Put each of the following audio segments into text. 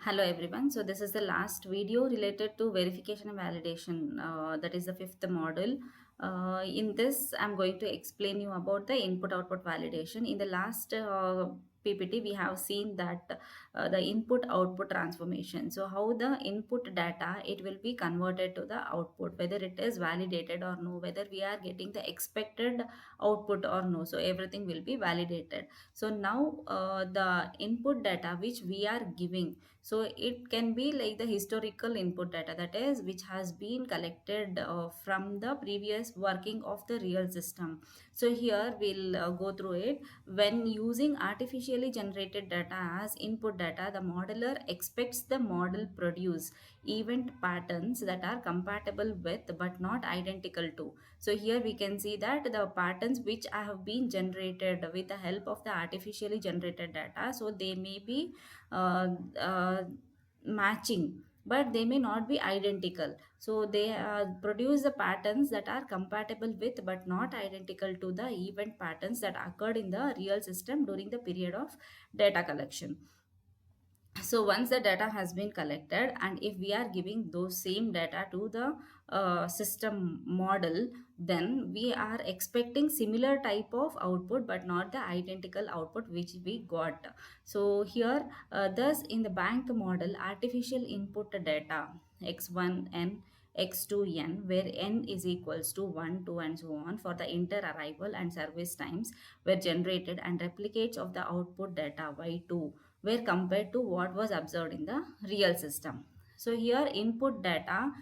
Hello everyone. So this is the last video related to verification and validation. That is the fifth module. In this, I'm going to explain you about the input-output validation. In the last PPT, we have seen that the input-output transformation. So how the input data it will be converted to the output, whether it is validated or no, whether we are getting the expected output or no. So everything will be validated. So now the input data which we are giving, so it can be like the historical input data, that is which has been collected from the previous working of the real system. So here we'll go through it. When using artificially generated data as input data, the modeler expects the model produce event patterns that are compatible with but not identical to. So here we can see that the patterns which have been generated with the help of the artificially generated data, so they may be uh, matching, but they may not be identical. So they produce the patterns that are compatible with but not identical to the event patterns that occurred in the real system during the period of data collection. So once the data has been collected, and if we are giving those same data to the system model, then we are expecting similar type of output but not the identical output which we got. So here thus in the bank model, artificial input data x1n x2n, where n is equals to 1 2 and so on for the inter arrival and service times, were generated, and replicates of the output data y2 were compared to what was observed in the real system. So here input data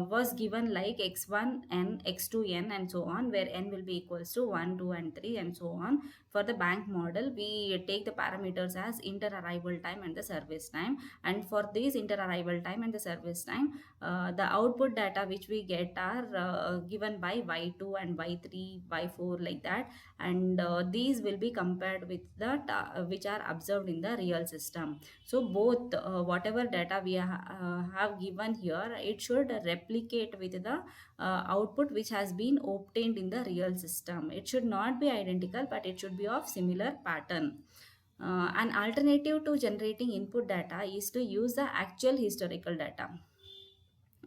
was given like x1n x2n and so on, where n will be equals to 1 2 and 3 and so on. For the bank model, we take the parameters as inter arrival time and the service time, and for this inter arrival time and the service time, the output data which we get are given by y2 and y3 y4 like that, and these will be compared with the which are observed in the real system. So both whatever data we have given here, it should replicate with the output which has been obtained in the real system. It should not be identical, but it should be of similar pattern. An alternative to generating input data is to use the actual historical data.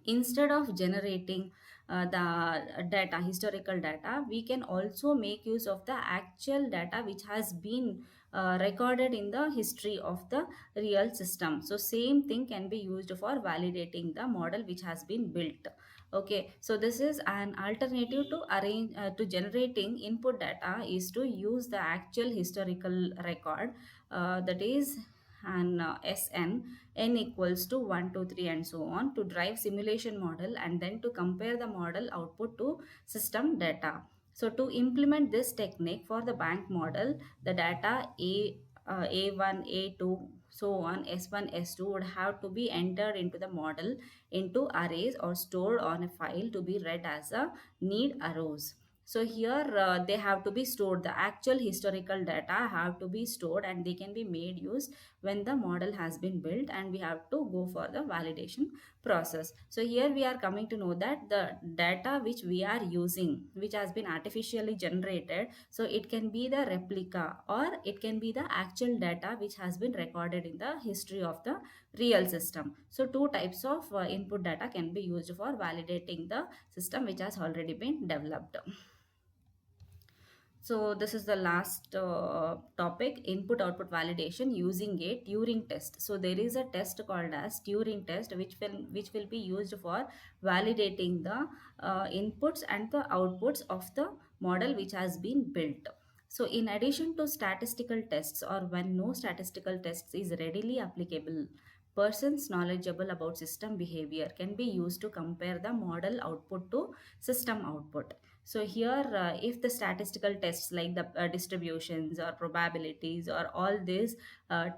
Instead of generating the data historical data, we can also make use of the actual data which has been recorded in the history of the real system. So same thing can be used for validating the model which has been built. Okay, so this is an alternative to arrange to generating input data, is to use the actual historical record, that is and Sn n equals to 1 2 3 and so on, to drive simulation model and then to compare the model output to system data. So to implement this technique for the bank model, the data a1 a2 so on s1 s2 would have to be entered into the model into arrays or stored on a file to be read as a need arrows. So here they have to be stored, the actual historical data have to be stored, and they can be made use when the model has been built and we have to go for the validation process. So here we are coming to know that the data which we are using, which has been artificially generated, so it can be the replica or it can be the actual data which has been recorded in the history of the real system. So two types of input data can be used for validating the system which has already been developed. So this is the last topic, input output validation using a Turing test. So there is a test called as Turing test which will be used for validating the inputs and the outputs of the model which has been built. So in addition to statistical tests, or when no statistical tests is readily applicable, persons knowledgeable about system behavior can be used to compare the model output to system output. So here if the statistical tests like the distributions or probabilities or all these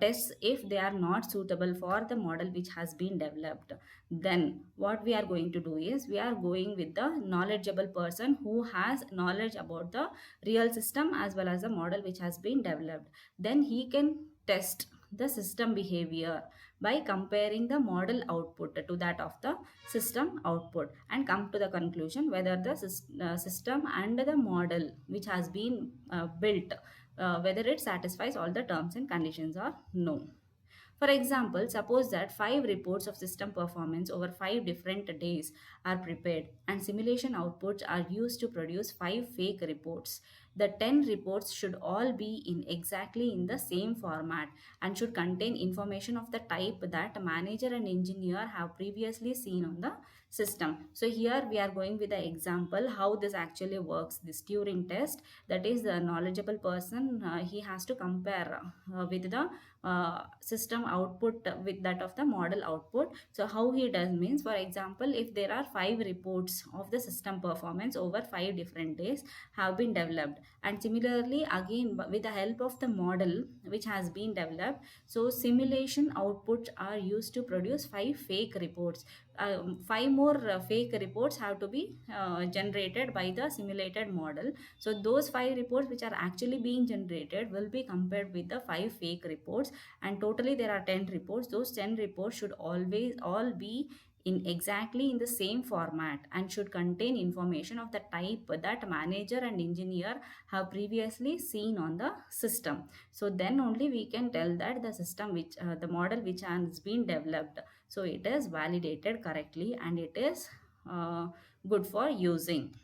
tests, if they are not suitable for the model which has been developed, then what we are going to do is we are going with the knowledgeable person who has knowledge about the real system as well as the model which has been developed. Then he can test the system behavior by comparing the model output to that of the system output and come to the conclusion whether the system and the model which has been built, whether it satisfies all the terms and conditions or no. For example, suppose that 5 reports of system performance over 5 different days are prepared and simulation outputs are used to produce 5 fake reports. The 10 reports should all be in exactly in the same format and should contain information of the type that manager and engineer have previously seen on the system. So here we are going with the example how this actually works. This Turing test, that is the knowledgeable person, he has to compare with the system output with that of the model output. So how he does means, for example, if there are 5 reports of the system performance over 5 different days have been developed, and similarly again with the help of the model which has been developed, so simulation outputs are used to produce 5 fake reports. 5 more fake reports have to be generated by the simulated model. So those 5 reports which are actually being generated will be compared with the 5 fake reports, and totally there are 10 reports. Those 10 reports should always all be in exactly in the same format and should contain information of the type that manager and engineer have previously seen on the system. So then only we can tell that the system which the model which has been developed, so it is validated correctly and it is uh, good for using.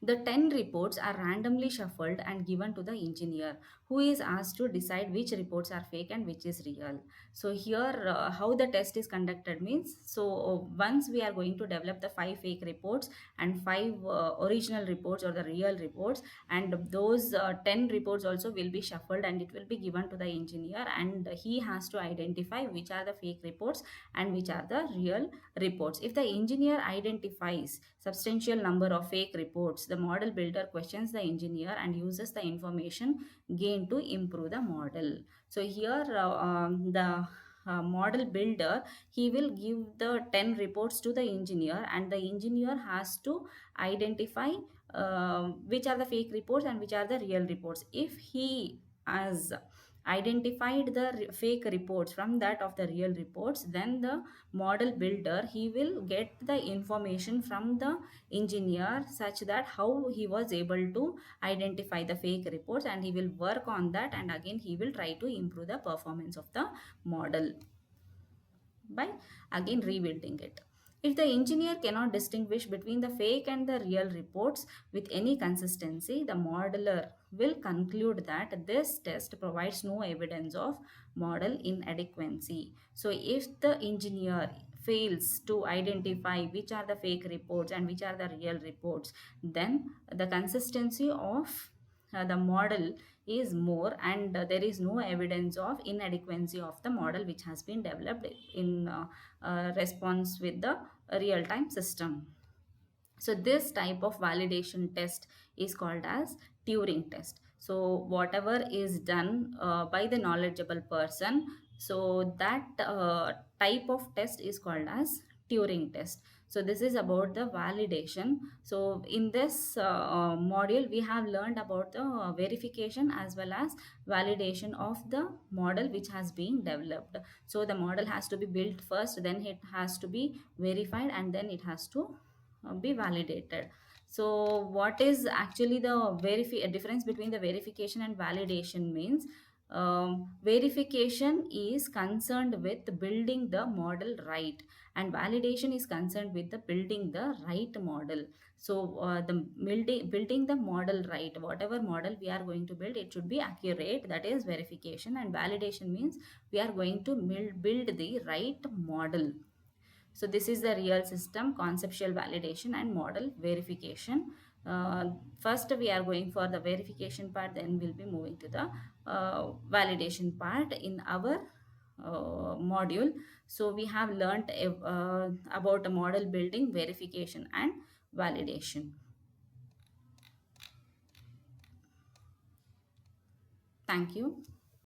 The 10 reports are randomly shuffled and given to the engineer, who is asked to decide which reports are fake and which is real. So here how the test is conducted means, so once we are going to develop the 5 fake reports and 5 original reports or the real reports, and those 10 reports also will be shuffled and it will be given to the engineer, and he has to identify which are the fake reports and which are the real reports. If the engineer identifies substantial number of fake reports, the model builder questions the engineer and uses the information gained to improve the model. So here the model builder, he will give the 10 reports to the engineer, and the engineer has to identify which are the fake reports and which are the real reports. If he has identified the fake reports from that of the real reports, then the model builder, he will get the information from the engineer such that how he was able to identify the fake reports, and he will work on that, and again he will try to improve the performance of the model by again rebuilding it. If the engineer cannot distinguish between the fake and the real reports with any consistency, the modeler will conclude that this test provides no evidence of model inadequacy. So if the engineer fails to identify which are the fake reports and which are the real reports, then the consistency of the model is more, and there is no evidence of inadequacy of the model which has been developed in response with the real-time system. So this type of validation test is called as Turing test. So whatever is done by the knowledgeable person, so that type of test is called as Turing test. So this is about the validation. So in this module, we have learned about the verification as well as validation of the model which has been developed. So the model has to be built first, then it has to be verified, and then it has to be validated. So what is actually the difference between the verification and validation means, verification is concerned with building the model right, and validation is concerned with the building the right model. So the building the model right, whatever model we are going to build, it should be accurate, that is verification, and validation means we are going to build the right model. So this is the real system conceptual validation and model verification. Uh, First we are going for the verification part, then we'll be moving to the validation part in our module. So we have learnt about model building, verification and validation. Thank you.